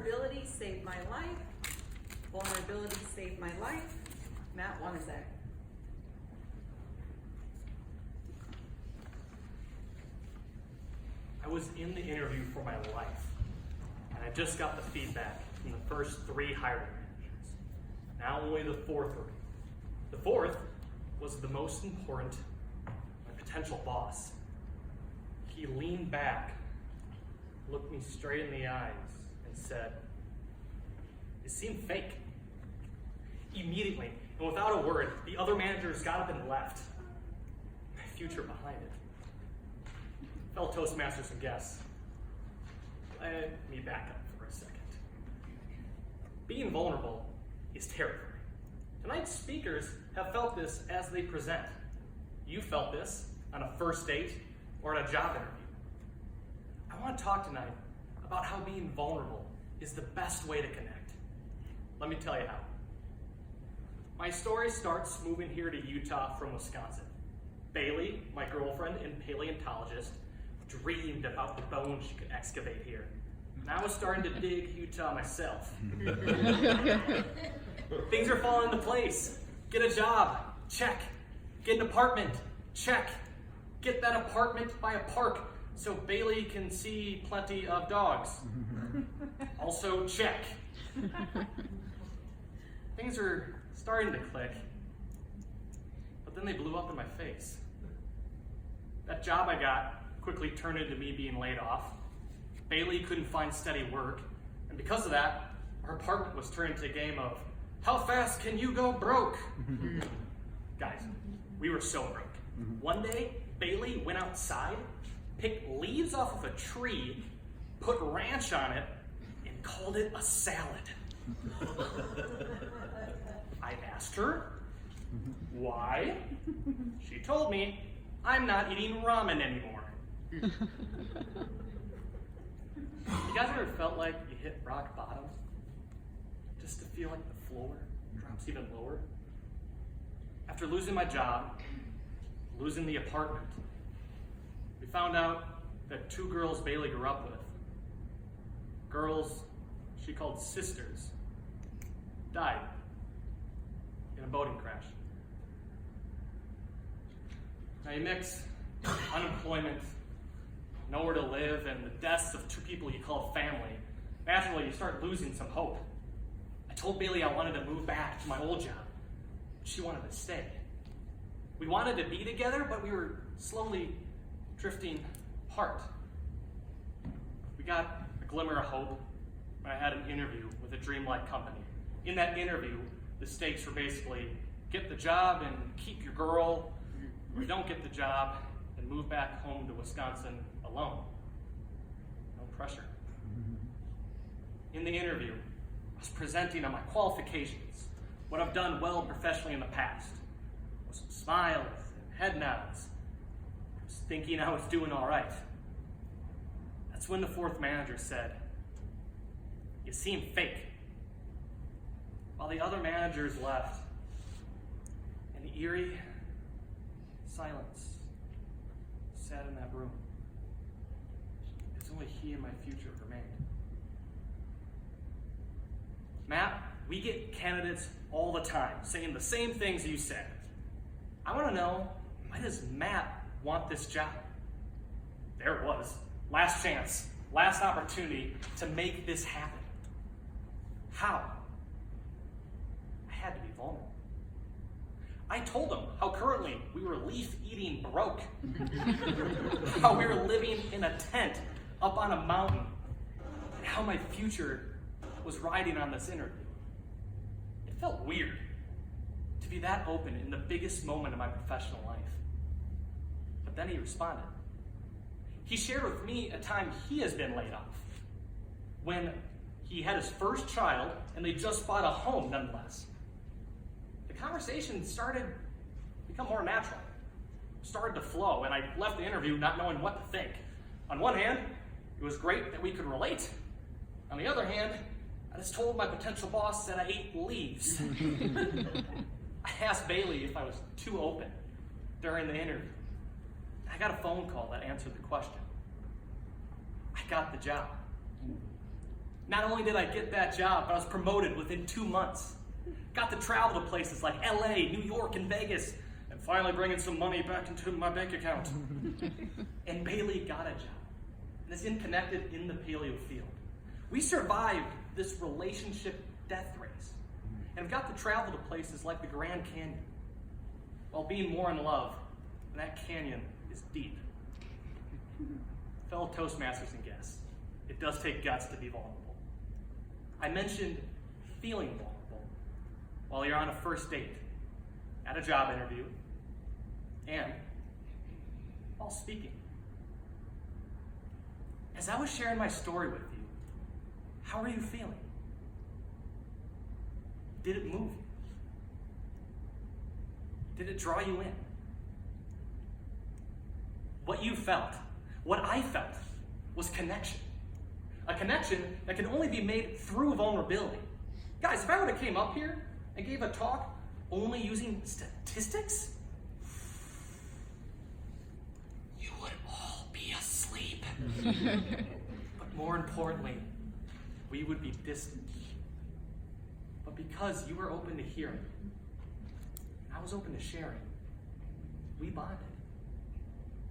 Vulnerability saved my life. Vulnerability saved my life. Matt Wanizak. I was in the interview for my life, and I just got the feedback from the first 3 hiring managers. Now only the 4th remained. The 4th was the most important, my potential boss. He leaned back, looked me straight in the eyes, and said, "It seemed fake." Immediately, and without a word, the other managers got up and left, my future behind it. Fellow Toastmasters and guests, let me back up for a second. Being vulnerable is terrifying. Tonight's speakers have felt this as they present. You felt this on a first date or at a job interview. I want to talk tonight about how being vulnerable is the best way to connect. Let me tell you how. My story starts moving here to Utah from Wisconsin. Bailey, my girlfriend and paleontologist, dreamed about the bones she could excavate here. And I was starting to dig Utah myself. Things are falling into place. Get a job, check. Get an apartment, check. Get that apartment by a park so Bailey can see plenty of dogs. Also, check. Things are starting to click, but then they blew up in my face. That job I got quickly turned into me being laid off. Bailey couldn't find steady work, and because of that, our apartment was turned into a game of how fast can you go broke? Guys, we were so broke. One day, Bailey went outside, picked leaves off of a tree, put ranch on it, and called it a salad. I asked her why. She told me I'm not eating ramen anymore. You guys ever felt like you hit rock bottom? Just to feel like the floor drops even lower? After losing my job, losing the apartment, we found out that 2 girls Bailey grew up with, girls she called sisters, died in a boating crash. Now you mix unemployment, nowhere to live, and the deaths of 2 people you call family, naturally you start losing some hope. I told Bailey I wanted to move back to my old job. She wanted to stay. We wanted to be together, but we were slowly drifting apart. We got a glimmer of hope when I had an interview with a dreamlike company. In that interview, the stakes were basically get the job and keep your girl, or don't get the job and move back home to Wisconsin alone. No pressure. In the interview, I was presenting on my qualifications, what I've done well professionally in the past, with some smiles and head nods. I was thinking I was doing all right. That's when the 4th manager said, "You seem fake." While the other managers left, an eerie silence sat in that room. As only he and my future remained. Matt, we get candidates all the time saying the same things you said. I want to know, why does Matt want this job? There it was. Last chance, last opportunity to make this happen. How? I had to be vulnerable. I told him how currently we were leaf-eating broke. How we were living in a tent up on a mountain. And how my future was riding on this interview. It felt weird to be that open in the biggest moment of my professional life. But then he responded. He shared with me a time he has been laid off. When he had his first child and they just bought a home nonetheless. The conversation started to become more natural, started to flow, and I left the interview not knowing what to think. On one hand, it was great that we could relate. On the other hand, I just told my potential boss that I ate leaves. I asked Bailey if I was too open during the interview. I got a phone call that answered the question. I got the job. Not only did I get that job, but I was promoted within 2 months. Got to travel to places like LA, New York, and Vegas, and finally bringing some money back into my bank account. And Bailey got a job, and is connected in the paleo field. We survived this relationship death race, and have got to travel to places like the Grand Canyon, while being more in love, and that canyon is deep. Fellow Toastmasters and guests, it does take guts to be vulnerable. I mentioned feeling vulnerable while you're on a first date, at a job interview, and while speaking. As I was sharing my story with you, how are you feeling? Did it move you? Did it draw you in? What you felt, what I felt, was connection. A connection that can only be made through vulnerability. Guys, if I would have came up here and gave a talk only using statistics, you would all be asleep. But more importantly, we would be distant. But because you were open to hearing, I was open to sharing, we bonded.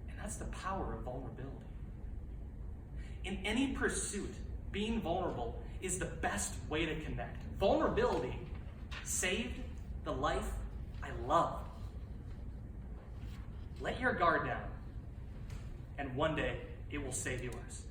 And that's the power of vulnerability. In any pursuit, being vulnerable is the best way to connect. Vulnerability saved the life I loved. Let your guard down, and one day it will save yours.